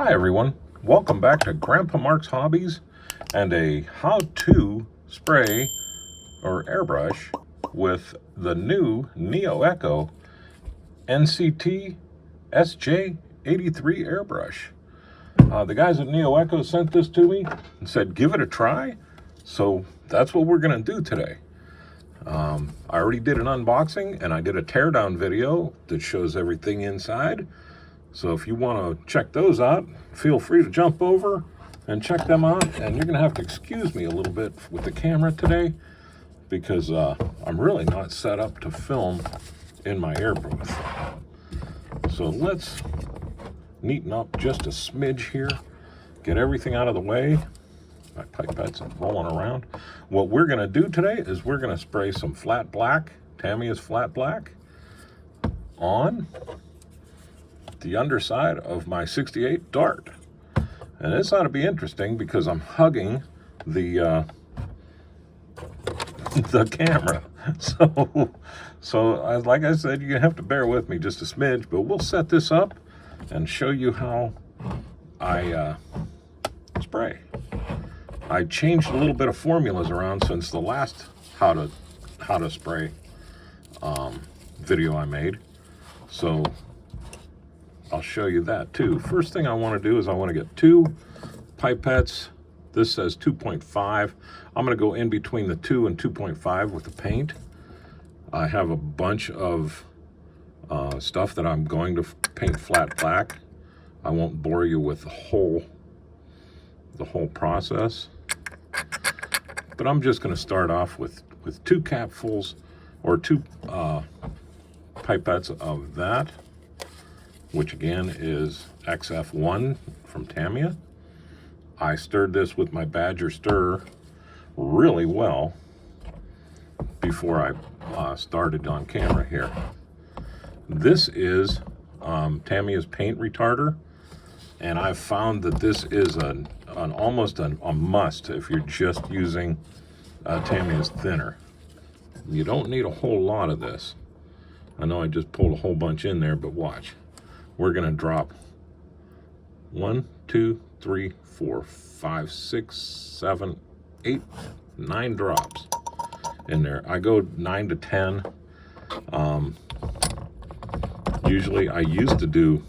Hi everyone, welcome back to Grandpa Mark's Hobbies and a how-to spray or airbrush with the new NEOECO NCT SJ83 airbrush. The guys at NEOECO sent this to me and said give it a try, so that's what we're going to do today. I already did an unboxing and I did a teardown video that shows everything inside. So if you want to check those out, feel free to jump over and check them out. And you're going to have to excuse me a little bit with the camera today because I'm really not set up to film in my air booth. So let's neaten up just a smidge here, get everything out of the way. My pipettes are rolling around. What we're going to do today is we're going to spray some flat black, Tamiya's flat black, on the underside of my 68 Dart. And this ought to be interesting because I'm hugging the camera. So like I said, you have to bear with me just a smidge, but we'll set this up and show you how I spray. I changed a little bit of formulas around since the last how to spray video I made. So I'll show you that too. First thing I want to do is I want to get two pipettes. This says 2.5. I'm going to go in between the 2 and 2.5 with the paint. I have a bunch of stuff that I'm going to paint flat black. I won't bore you with the whole process, but I'm just going to start off with two capfuls or two pipettes of that, which again is XF1 from Tamiya. I stirred this with my Badger stirrer really well before I started on camera here. This is Tamiya's paint retarder, and I've found that this is almost a must if you're just using Tamiya's thinner. You don't need a whole lot of this. I know I just pulled a whole bunch in there, but watch. We're going to drop 1, 2, 3, 4, 5, 6, 7, 8, 9 drops in there. I go 9 to 10. Usually I used to do,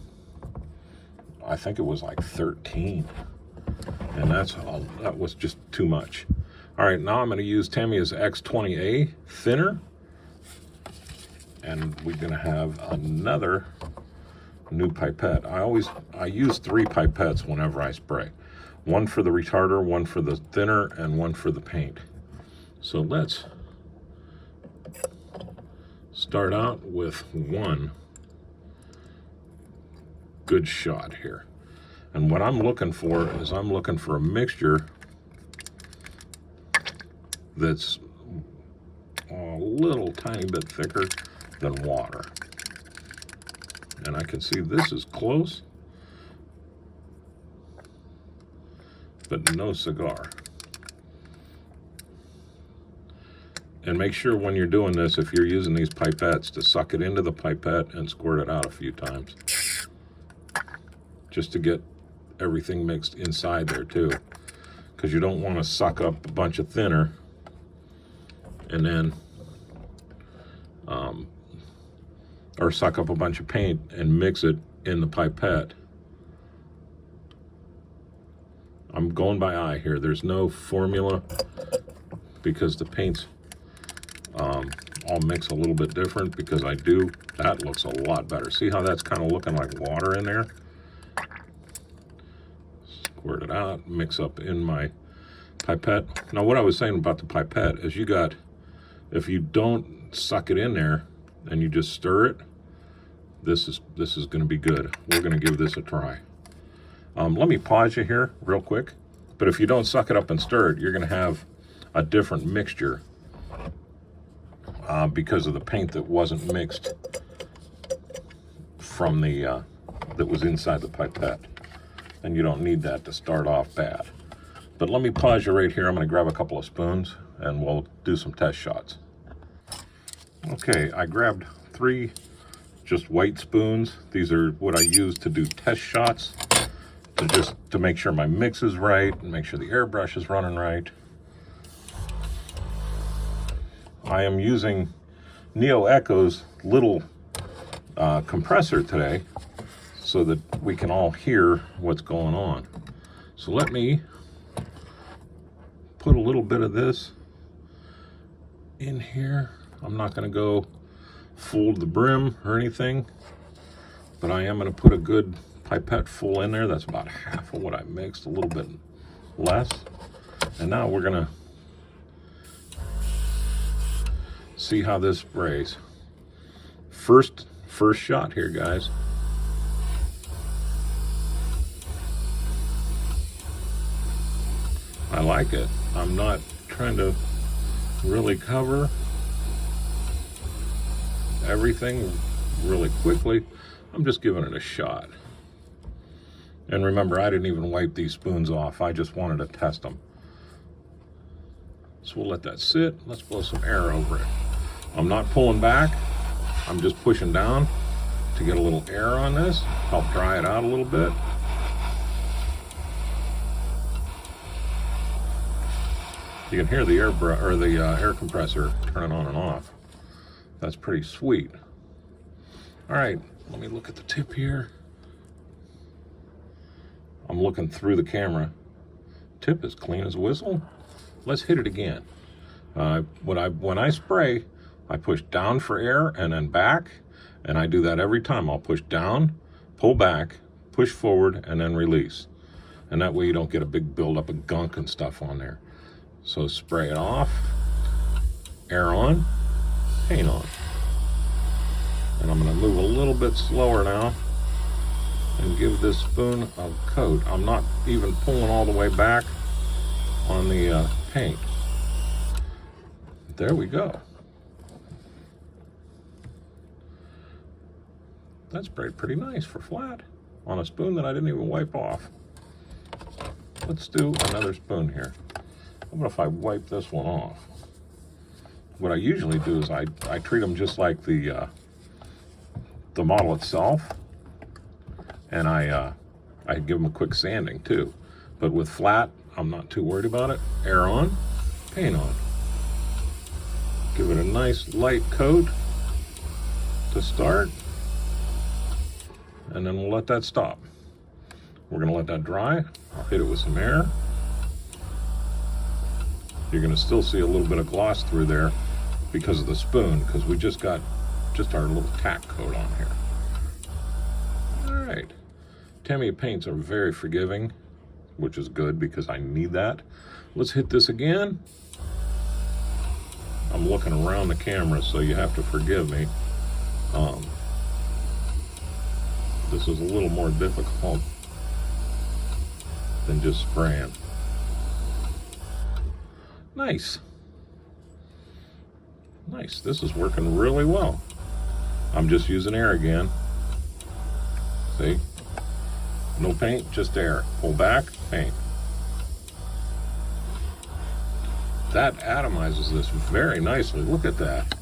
I think it was like 13. And that was just too much. All right, now I'm going to use Tamiya's X20A thinner. And we're going to have another new pipette. I use 3 pipettes whenever I spray. One for the retarder, one for the thinner, and one for the paint. So let's start out with one good shot here. And what I'm looking for is I'm looking for a mixture that's a little tiny bit thicker than water. And I can see this is close, but no cigar. And make sure when you're doing this, if you're using these pipettes, to suck it into the pipette and squirt it out a few times, just to get everything mixed inside there too, because you don't want to suck up a bunch of thinner and then or suck up a bunch of paint and mix it in the pipette. I'm going by eye here. There's no formula because the paints all mix a little bit different because that looks a lot better. See how that's kind of looking like water in there? Squirt it out, mix up in my pipette. Now what I was saying about the pipette is if you don't suck it in there and you just stir it, this is going to be good. We're going to give this a try. Let me pause you here real quick. But if you don't suck it up and stir it, you're going to have a different mixture because of the paint that wasn't mixed from the that was inside the pipette. And you don't need that to start off bad. But let me pause you right here. I'm going to grab a couple of spoons and we'll do some test shots. Okay, I grabbed 3 just white spoons. These are what I use to do test shots to make sure my mix is right and make sure the airbrush is running right. I am using NEOECO's little compressor today so that we can all hear what's going on. So let me put a little bit of this in here. I'm not going to go full to the brim or anything, but I am going to put a good pipette full in there. That's about half of what I mixed, a little bit less. And now we're going to see how this sprays. First shot here, guys. I like it. I'm not trying to really cover everything really quickly. I'm just giving it a shot. And remember, I didn't even wipe these spoons off. I just wanted to test them. So we'll let that sit. Let's blow some air over it. I'm not pulling back. I'm just pushing down to get a little air on this, help dry it out a little bit. You can hear the air compressor turning on and off. That's pretty sweet. All right, let me look at the tip here. I'm looking through the camera. Tip is clean as a whistle. Let's hit it again. When I spray, I push down for air and then back, and I do that every time. I'll push down, pull back, push forward, and then release. And that way you don't get a big buildup of gunk and stuff on there. So spray it off, air on, paint on. And I'm going to move a little bit slower now and give this spoon a coat. I'm not even pulling all the way back on the paint. There we go. That sprayed pretty nice for flat on a spoon that I didn't even wipe off. Let's do another spoon here. How about if I wipe this one off? What I usually do is I treat them just like the model itself, and I give them a quick sanding too. But with flat, I'm not too worried about it. Air on, paint on. Give it a nice light coat to start, and then we'll let that stop. We're going to let that dry. I'll hit it with some air. You're going to still see a little bit of gloss through there because of the spoon, because we just got our little tack coat on here. All right. Tamiya paints are very forgiving, which is good because I need that. Let's hit this again. I'm looking around the camera, so you have to forgive me. This is a little more difficult than just spraying. Nice. Nice. This is working really well. I'm just using air again. See? No paint, just air. Pull back, paint. That atomizes this very nicely. Look at that.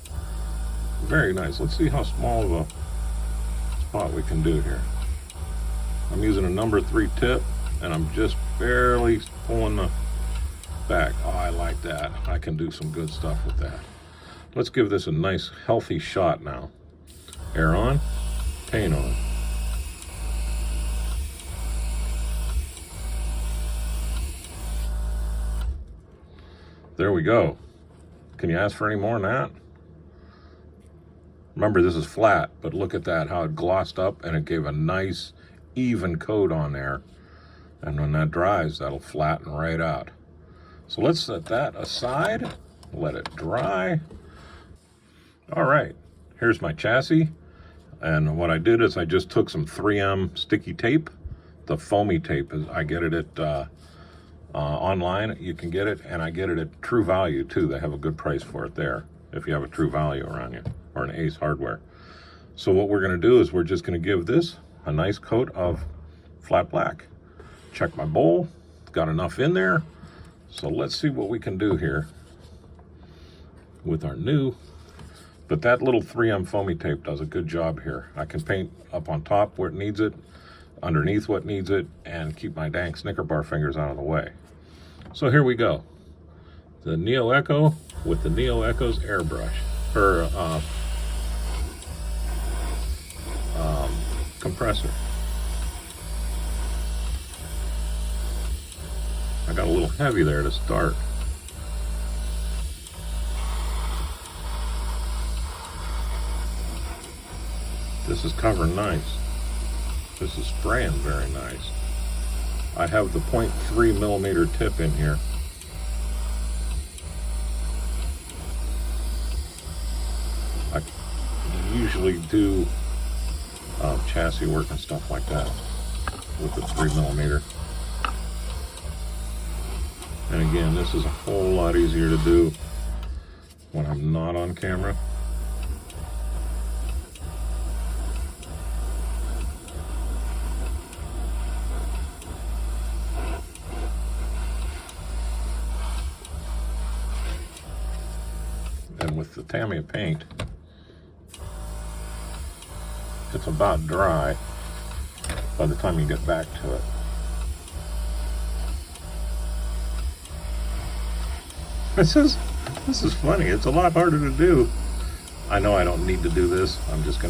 Very nice. Let's see how small of a spot we can do here. I'm using a number 3 tip, and I'm just barely pulling the back. Oh, I like that. I can do some good stuff with that. Let's give this a nice healthy shot now. Air on, paint on. There we go. Can you ask for any more than that? Remember, this is flat, but look at that, how it glossed up and it gave a nice even coat on there. And when that dries, that'll flatten right out. So let's set that aside, let it dry. All right, here's my chassis. And what I did is I just took some 3M sticky tape. The foamy tape, I get it at online. You can get it, and I get it at True Value too. They have a good price for it there if you have a True Value around you, or an Ace Hardware. So what we're going to do is we're just going to give this a nice coat of flat black. Check my bowl, got enough in there. So let's see what we can do here with our new. But that little 3M foamy tape does a good job here. I can paint up on top where it needs it. underneath what needs it and keep my dang Snicker bar fingers out of the way. So here we go. The NEOECO with the NEOECO's airbrush, or compressor. I got a little heavy there to start. This is covering nice. This is spraying very nice. I have the 0.3 millimeter tip in here. I usually do chassis work and stuff like that with the 3 millimeter. And again, this is a whole lot easier to do when I'm not on camera. And with the Tamiya paint, it's about dry by the time you get back to it. This is funny. It's a lot harder to do. I know I don't need to do this. I'm just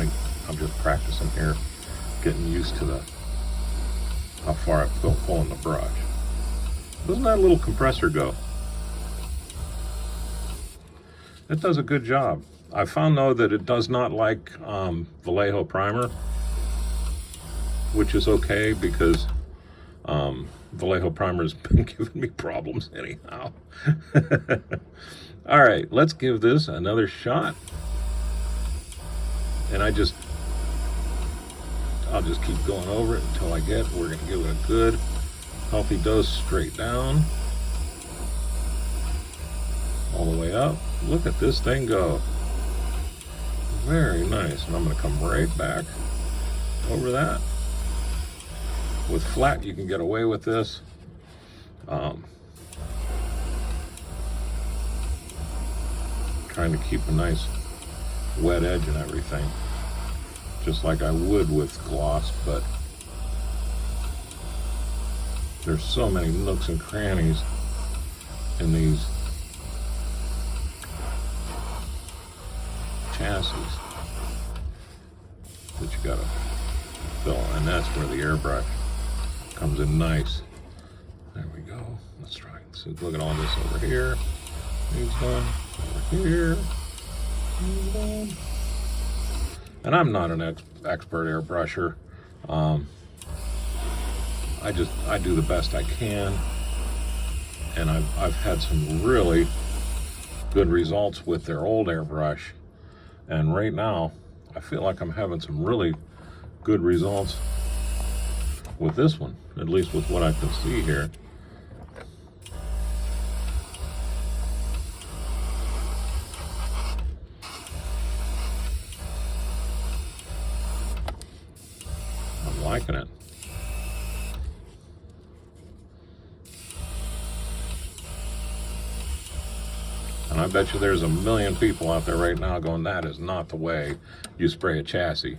practicing here, getting used to how far I feel pulling the brush. Doesn't that little compressor go? It does a good job. I found though that it does not like Vallejo primer, which is okay because Vallejo primer's been giving me problems anyhow. All right, let's give this another shot. And I'll just keep going over it until we're gonna give it a good healthy dose straight down. All the way up. Look at this thing go. Very nice. And I'm gonna come right back over that. With flat, you can get away with this. Trying to keep a nice wet edge and everything, just like I would with gloss, but there's so many nooks and crannies in these chassis that you gotta fill, and that's where the airbrush comes in nice. There we go. Let's try. So look at all this over here. Needs one over here. Needs one. And I'm not an expert airbrusher. I do the best I can, and I've had some really good results with their old airbrush, and right now I feel like I'm having some really good results with this one, at least with what I can see here. I'm liking it. And I bet you there's a million people out there right now going, that is not the way you spray a chassis.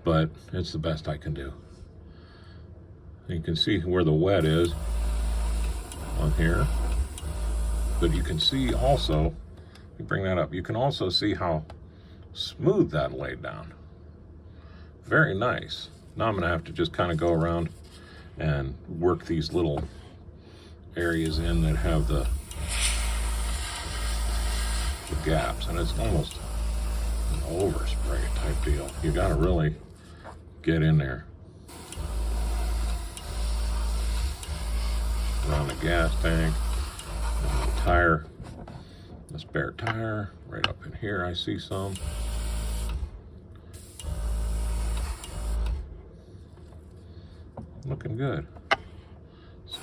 But it's the best I can do. You can see where the wet is on here. But you can see also, let me bring that up, you can also see how smooth that laid down. Very nice. Now I'm gonna have to just kind of go around and work these little areas in that have the gaps, and it's almost an overspray type deal. You gotta really get in there. Around the gas tank, and the tire, the spare tire, right up in here I see some. Looking good. So,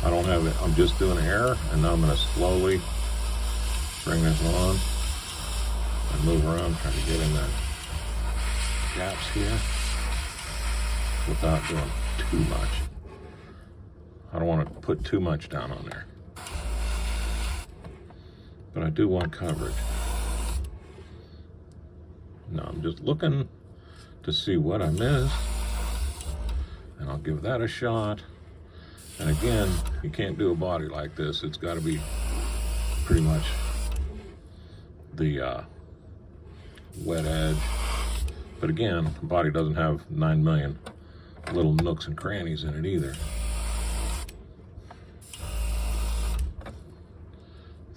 I don't have it, I'm just doing air, and now I'm gonna slowly bring this on and move around, trying to get in the gaps here without doing too much. I don't want to put too much down on there, but I do want coverage. Now I'm just looking to see what I missed. I'll give that a shot. And again, you can't do a body like this. It's got to be pretty much the wet edge. But again, the body doesn't have 9 million little nooks and crannies in it either.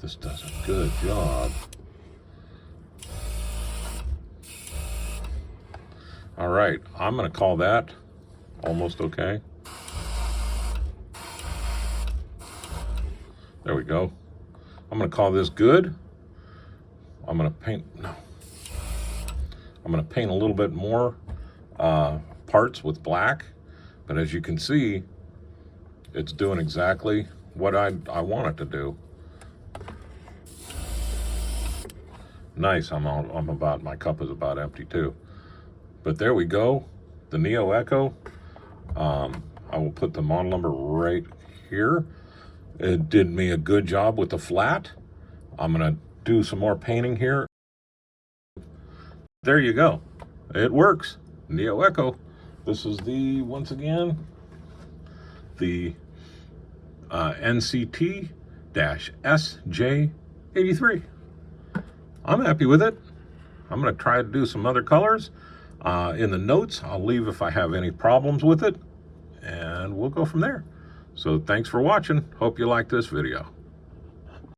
This does a good job. All right, I'm gonna call that almost okay. There we go. I'm gonna call this good. I'm gonna paint a little bit more parts with black, but as you can see, it's doing exactly what I want it to do. Nice. My cup is about empty too. But there we go. The NEOECO. I will put the model number right here. It did me a good job with the flat. I'm gonna do some more painting here. There you go. It works. NEOECO. This is the, once again, the NCT-SJ83. I'm happy with it. I'm going to try to do some other colors. In the notes, I'll leave if I have any problems with it, and we'll go from there. So thanks for watching. Hope you like this video.